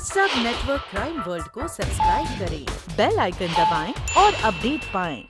सब network crime world को subscribe करें, बेल आइकन दबाएं और अपडेट पाएं।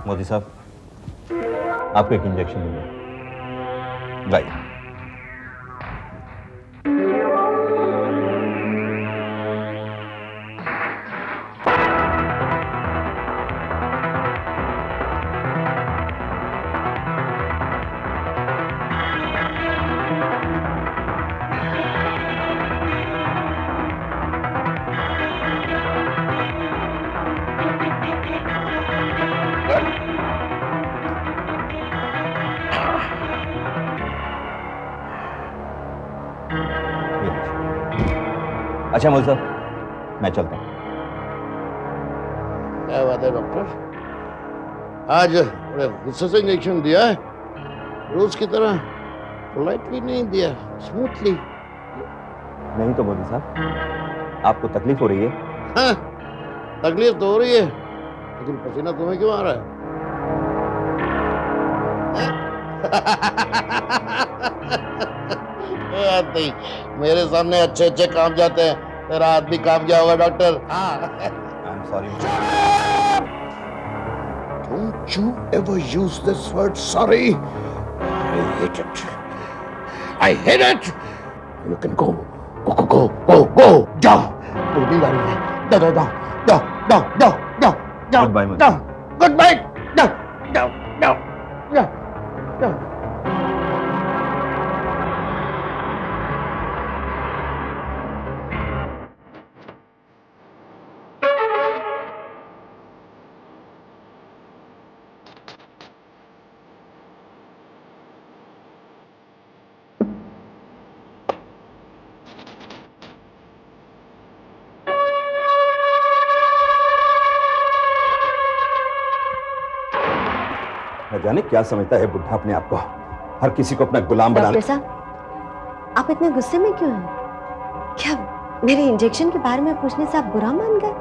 मोदी साहब, आपको एक इंजेक्शन दूंगा। लाइए। अच्छा मोदी साहब, मैं चलता हूँ। क्या बात है डॉक्टर, आज बड़े गुस्से से इंजेक्शन दिया है। रोज की तरह पोलाइटली नहीं दिया, स्मूथली। नहीं तो मोदी साहब, आपको तकलीफ हो रही है? हाँ, तकलीफ तो हो रही है, लेकिन पसीना तुम्हें क्यों आ रहा है? नहीं, मेरे सामने अच्छे अच्छे काम जाते हैं, तेरा आदमी काम क्या होगा doctor? I am sorry. Don't you ever use this word sorry. I hate it. I hate it. You can go. Go, go, go, go, go. Down. मेरी नींद आ रही है. Down, down, down, down, down, down, down. Goodbye, Modi. Down. Goodbye. Down, down, down, down, down. न जाने क्या समझता है बुढ़ा अपने आप को, हर किसी को अपना गुलाम बना। डॉक्टर साहब, आप इतने गुस्से में क्यों हैं? क्या मेरे इंजेक्शन के बारे में पूछने से आप बुरा मान गए?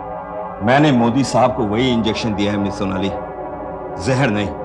मैंने मोदी साहब को वही इंजेक्शन दिया है मिस सोनाली, जहर नहीं।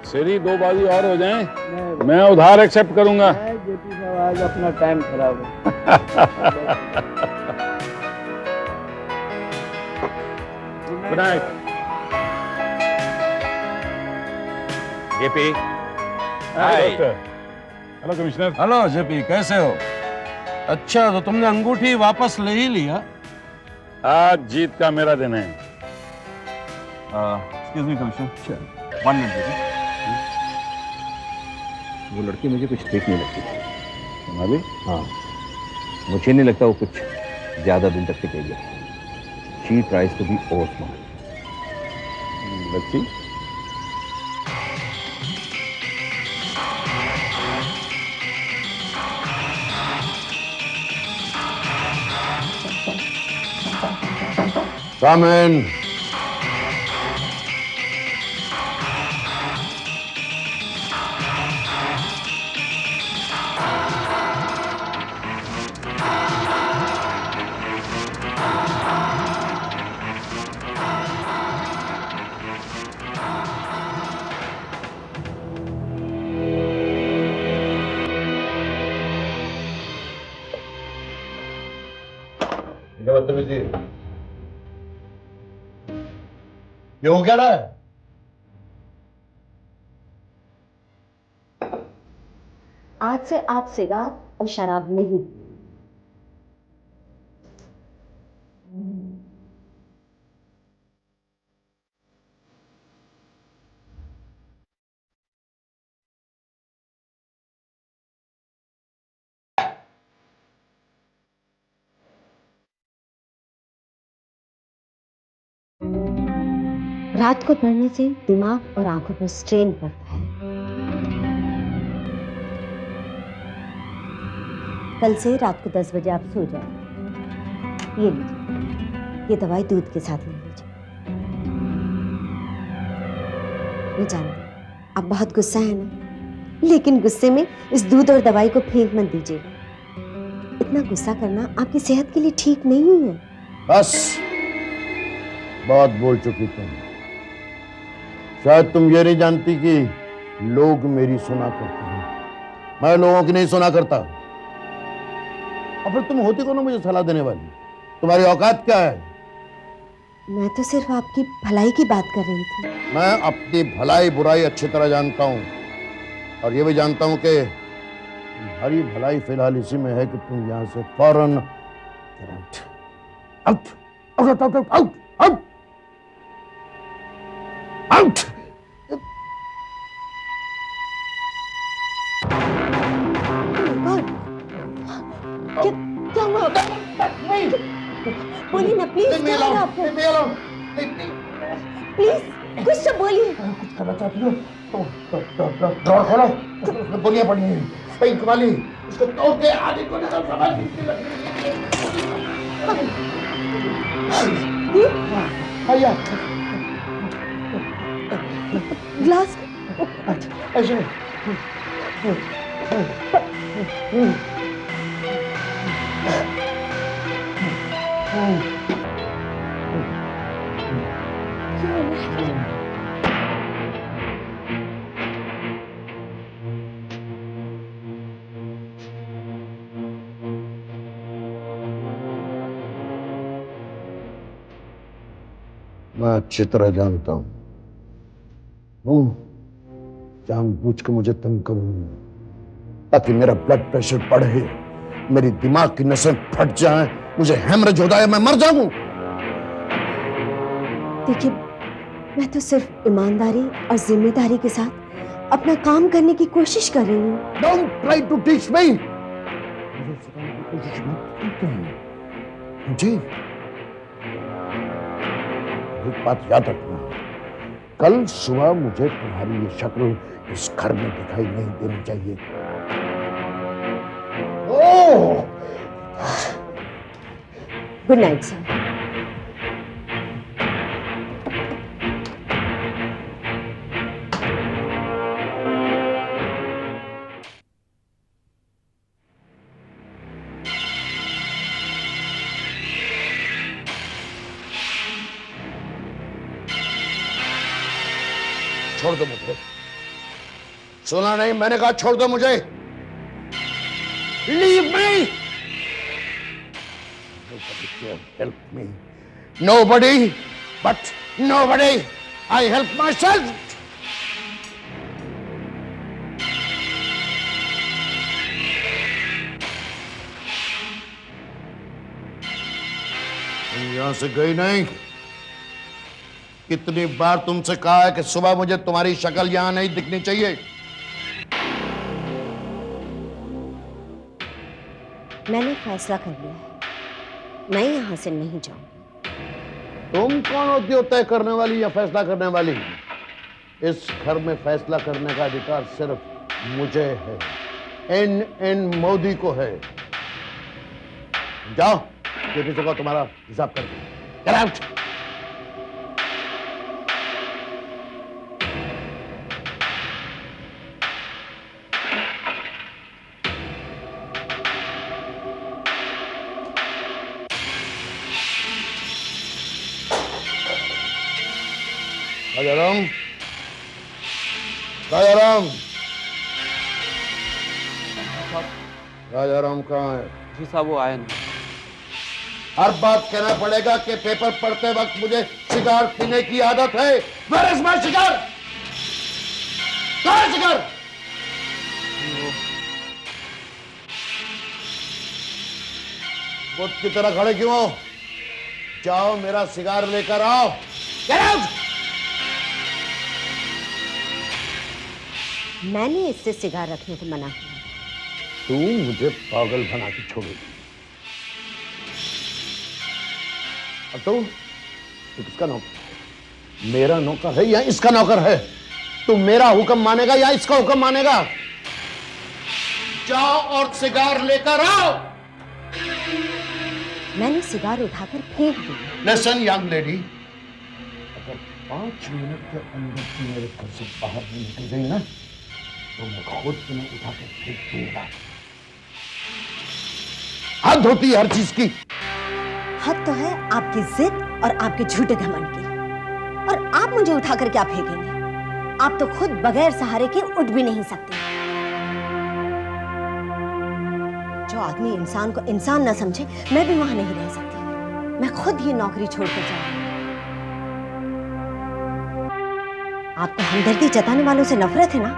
सीरी दो बाजी और हो जाएं, मैं उधार एक्सेप्ट करूंगा। जेपी साहब आज अपना टाइम खराब है। Good night. जेपी। हाय doctor. Hello commissioner. Hello JP, कैसे हो? अच्छा, तो तुमने अंगूठी वापस ले ही लिया? आज जीत का मेरा दिन है। Excuse me commissioner, 1 minute. वो लड़की मुझे कुछ ठीक नहीं लगती। तुम्हारी हाँ, मुझे नहीं लगता वो कुछ ज्यादा दिन तक टिकेगी। She tries to be over smart. बच्ची Come in. क्या बदतमीजी है? ये हो क्या रहा है? आज से आप सिगार और शराब नहीं। रात को पढ़ने से दिमाग और आंखों पर स्ट्रेन पड़ता है। कल से रात को 10 बजे आप सो जाओ। ये लीजिए, ये दवाई दूध के साथ ले लीजिए। मैं जानती हूँ आप बहुत गुस्सा है ना, लेकिन गुस्से में इस दूध और दवाई को फेंक मत दीजिएगा। इतना गुस्सा करना आपकी सेहत के लिए ठीक नहीं है। बस, बहुत बोल चुकी तुम। शायद तुम ये नहीं जानती कि लोग मेरी सुना करते हैं, मैं लोगों की नहीं सुना करता। और फिर तुम होती कौन हो मुझे सलाह देने वाली? तुम्हारी औकात क्या है? मैं तो सिर्फ आपकी भलाई की बात कर रही थी। मैं अपनी भलाई बुराई अच्छी तरह जानता हूं, और ये भी जानता हूं कि तुम्हारी भलाई फिलहाल इसी में है कि तुम यहां से फौरन out out out out out out out. क्या हुआ? बोलिए ना प्लीज, क्या हुआ आपको? प्लीज कुछ तो बोलिए। कुछ करना चाहती हो तो ड्रॉर खोलो, उसमें गोलियां पड़ी हैं, पेंट वाली, उसको तोड़ के आगे को निकल समझ। भैया ग्लास ऐसे मैं अच्छी तरह जानता हूं जानबूझ के मुझे तंग करूं ताकि मेरा ब्लड प्रेशर बढ़े, मेरी दिमाग की नसें फट जाएं, मुझे हेमरेज हो जाए, मैं मर जाऊं। देखिए, मैं तो सिर्फ ईमानदारी और जिम्मेदारी के साथ अपना काम करने की कोशिश कर रही हूँ। Don't try to teach me. मुझे सिखाने की कोशिश मत करना। जी, एक बात याद रखना, कल सुबह मुझे तुम्हारी ये शक्ल इस घर में दिखाई नहीं देनी चाहिए। ओह, गुड नाइट सर। छोड़ दो मुझे। सुना नहीं, मैंने कहा छोड़ दो मुझे। Leave me. Nobody can help me. Nobody, but nobody. I help myself. तुम यहां से गई नहीं। कितनी बार तुमसे कहा है कि सुबह मुझे तुम्हारी शक्ल यहां नहीं दिखनी चाहिए। मैंने फैसला कर लिया है, मैं यहाँ से नहीं जाऊँ। तुम कौन होती हो तय करने वाली या फैसला करने वाली? इस घर में फैसला करने का अधिकार सिर्फ मुझे है, एन मोदी को है। जाओ, किसी को तुम्हारा हिसाब कर दो। Get out! राजाराम, राजाराम, राजाराम कहाँ है? जी साहब वो आए नहीं। हर बात कहना पड़ेगा कि पेपर पढ़ते वक्त मुझे सिगार पीने की आदत है। Where is my cigar? कहाँ है सिगार? बुत की तरह खड़े क्यों हो? जाओ मेरा सिगार लेकर आओ। Get out! मैंने इससे सिगार रखने को मना किया। तू मुझे पागल बना के छोड़ेगी। और तू किसका नौकर? मेरा नौकर है या इसका नौकर है? तू मेरा हुक्म मानेगा या इसका हुक्म मानेगा? जाओ और सिगार लेकर आओ। मैंने सिगार उठाकर फेंक दी। लिसन यंग लेडी, अगर 5 मिनट के अंदर तू मेरे घर से बाहर नहीं निकल गई ना, तो मैं खुद तुम्हें उठा के फेंक दूंगा। हद होती है हर चीज की। हद तो है आपकी जिद और आपके झूठे घमंड की। और आप मुझे उठाकर क्या फेंकेंगे? आप तो खुद बगैर सहारे के उठ भी नहीं सकते। जो आदमी इंसान को इंसान न समझे, मैं भी वहां नहीं रह सकती। मैं खुद ही नौकरी छोड़कर जाऊंगी। आपको हमदर्दी जताने वालों से नफरत है ना,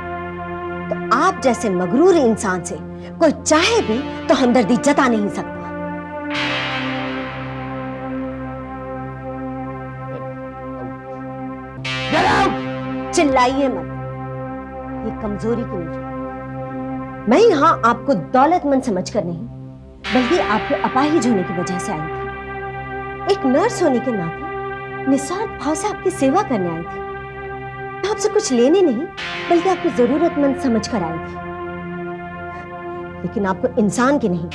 तो आप जैसे मगरूर इंसान से कोई चाहे भी तो हमदर्दी जता नहीं सकता। चिल्लाइए मत, ये कमजोरी की नहीं। मैं यहां आपको दौलतमंद समझकर नहीं, बल्कि आपके अपाहिज होने की वजह से आई थी। एक नर्स होने के नाते निस्वार्थ भाव से आपकी सेवा करने आई थी। मैं आपसे कुछ लेने नहीं, बल्कि आपको जरूरतमंद समझकर आई थी। लेकिन आपको इंसान की नहीं,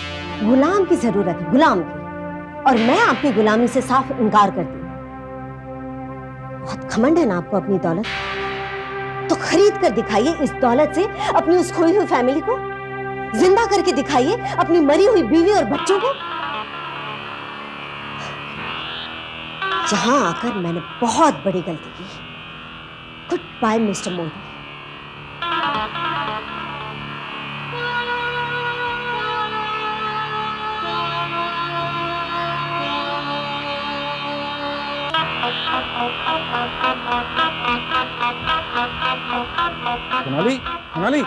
गुलाम की जरूरत है, गुलाम की। और मैं आपकी गुलामी से साफ इनकार करती हूँ। बहुत घमंड है ना आपको अपनी दौलत, तो खरीद कर दिखाइए इस दौलत से अपनी उस खोई हुई फैमिली को। जिंदा करके दिखाइए अपनी मरी हुई बीवी और बच्चों को। यहां आकर मैंने बहुत बड़ी गलती की। Goodbye mister Modi. Sonali, Sonali,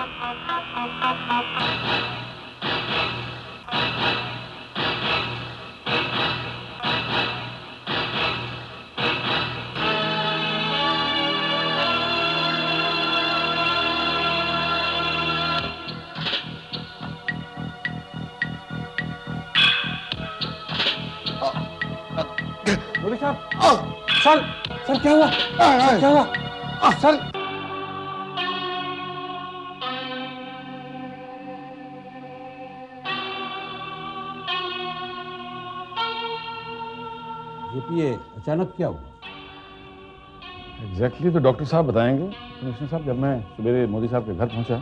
Modi साहब, सर, सर क्या हुआ? क्या हुआ? सर, ये अचानक क्या हुआ? एग्जैक्टली तो डॉक्टर साहब बताएंगे। कमिश्नर साहब, जब मैं सवेरे मोदी साहब के घर पहुंचा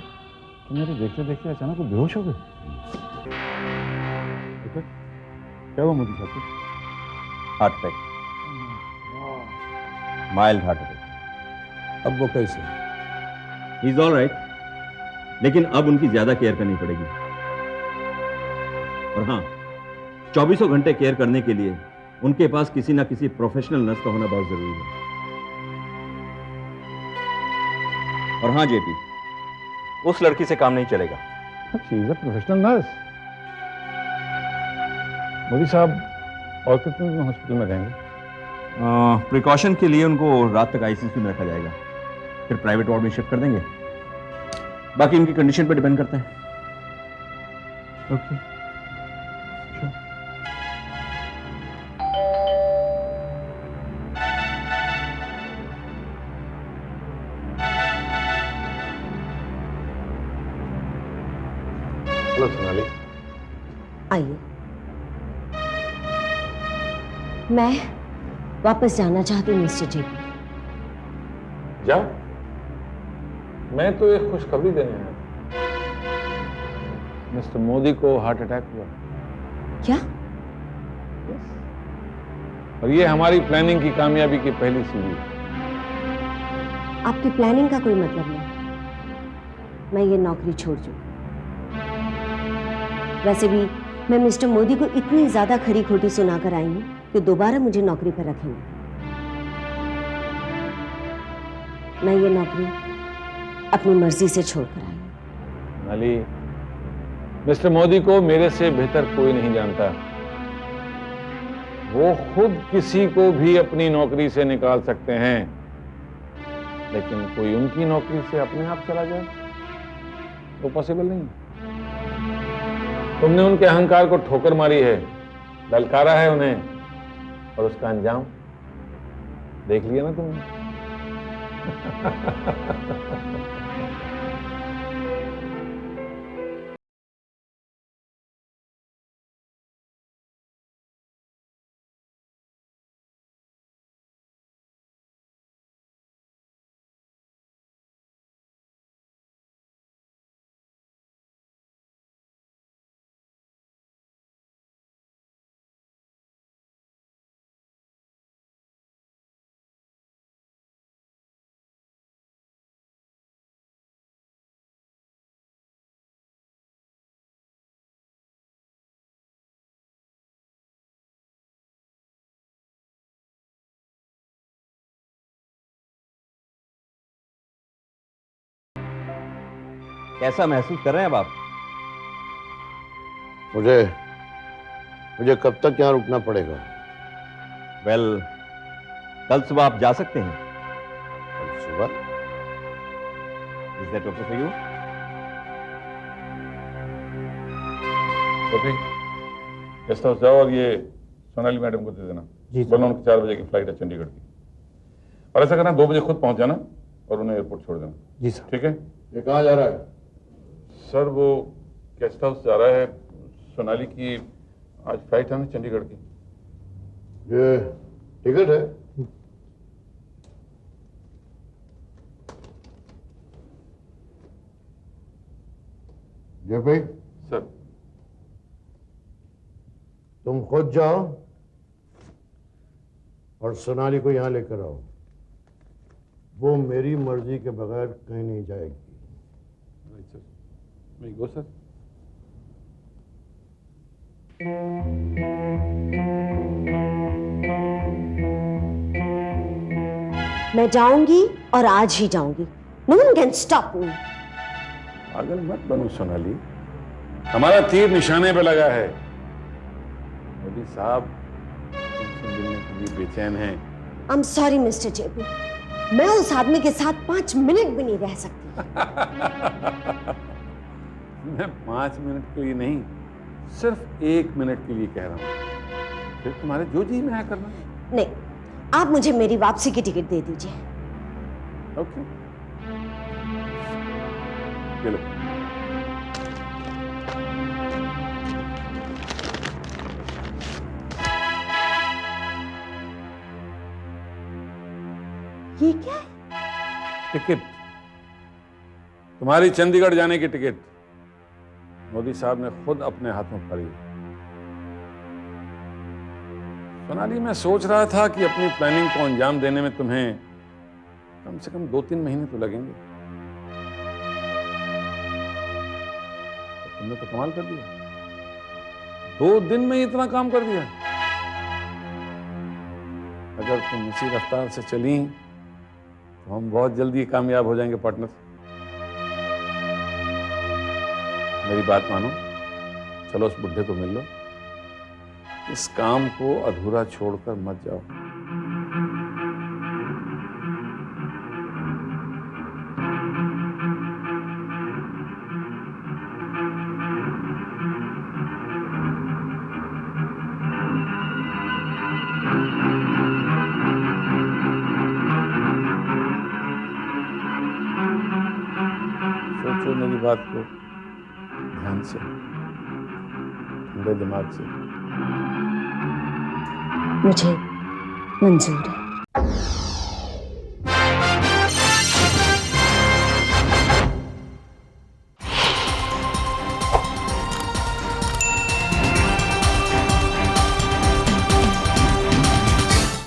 तो मेरे देखते देखते अचानक वो बेहोश हो गए। क्या हुआ मोदी साहब को? Heart attack, mild heart attack. अब वो कैसे? ही इज ऑल राइट, लेकिन अब उनकी ज्यादा केयर करनी पड़ेगी। और हाँ, 24 घंटे केयर करने के लिए उनके पास किसी ना किसी प्रोफेशनल नर्स का होना बहुत जरूरी है। और हाँ जेपी, उस लड़की से काम नहीं चलेगा। She is a professional nurse. Modi साहब और कितने दिन हॉस्पिटल में रहेंगे? प्रिकॉशन के लिए उनको रात तक आईसीयू में रखा जाएगा, फिर प्राइवेट वार्ड में शिफ्ट कर देंगे। बाकी इनकी कंडीशन पर डिपेंड करता है। Okay, hello Sonali. आइए। मैं वापस जाना चाहती हूँ मिस्टर जेपी। जा, मैं तो एक खुशखबरी देने आया। मिस्टर मोदी को हार्ट अटैक हुआ। क्या? और ये हमारी प्लानिंग की कामयाबी की पहली सीढ़ी है। आपकी प्लानिंग का कोई मतलब नहीं। मैं ये नौकरी छोड़ चुकी। वैसे भी मैं मिस्टर मोदी को इतनी ज्यादा खरी खोटी सुनाकर आई हूं कि दोबारा मुझे नौकरी पर रखेंगे। मैं ये नौकरी अपनी मर्जी से छोड़कर आई हूं। नाली, मिस्टर मोदी को मेरे से बेहतर कोई नहीं जानता। वो खुद किसी को भी अपनी नौकरी से निकाल सकते हैं, लेकिन कोई उनकी नौकरी से अपने आप चला जाए वो पॉसिबल नहीं। तुमने उनके अहंकार को ठोकर मारी है, ललकारा है उन्हें, और उसका अंजाम देख लिया ना तुमने। कैसा महसूस कर रहे हैं अब आप? मुझे कब तक यहाँ रुकना पड़ेगा? वेल, कल सुबह आप जा सकते हैं। कल सुबह? Is that okay for you? तो फिर गेस्ट हाउस जाओ और ये सोनाली मैडम को दे देना। बोलना उनकी 4 बजे की फ्लाइट है चंडीगढ़ की। और ऐसा करना 2 बजे खुद पहुंच जाना और उन्हें एयरपोर्ट छोड़ देना। जी सर। ठीक है? ये कहाँ जा रहा है? सर वो गेस्ट हाउस जा रहा है। सोनाली की आज फ्लाइट है ना चंडीगढ़ की। ये टिकट है? जय भाई, सर तुम खुद जाओ और सोनाली को यहाँ लेकर आओ। वो मेरी मर्जी के बगैर कहीं नहीं जाएगी। सर मैं गो सर। मैं जाऊंगी और आज ही जाऊंगी। No one can stop me. पागल मत बनो सोनाली, हमारा तीर निशाने पे लगा है। मोदी साहब तुमसे मिलने के लिए बेचैन हैं। I am sorry mister JP, मैं उस आदमी के साथ 5 मिनट भी नहीं रह सकती। मैं 5 मिनट के लिए नहीं, सिर्फ 1 मिनट के लिए कह रहा हूं। फिर तुम्हारे जो जी में आया करना। नहीं, आप मुझे मेरी वापसी की टिकट दे दीजिए। ओके, चलो। ये क्या है? टिकट, तुम्हारी चंडीगढ़ जाने की टिकट मोदी साहब ने खुद अपने हाथों खरीदी। सोनाली, मैं सोच रहा था कि अपनी प्लानिंग को अंजाम देने में तुम्हें कम से कम 2-3 महीने तो लगेंगे। तो तुमने तो कमाल कर दिया, 2 दिन में ही इतना काम कर दिया। अगर तुम इसी रफ्तार से चली तो हम बहुत जल्दी कामयाब हो जाएंगे पार्टनर। मेरी बात मानो, चलो उस बुढ़े को मिल लो। इस काम को अधूरा छोड़कर मत जाओ। सोचो मेरी बात को ध्यान से। ठंडे दिमाग से। मुझे मंजूर है।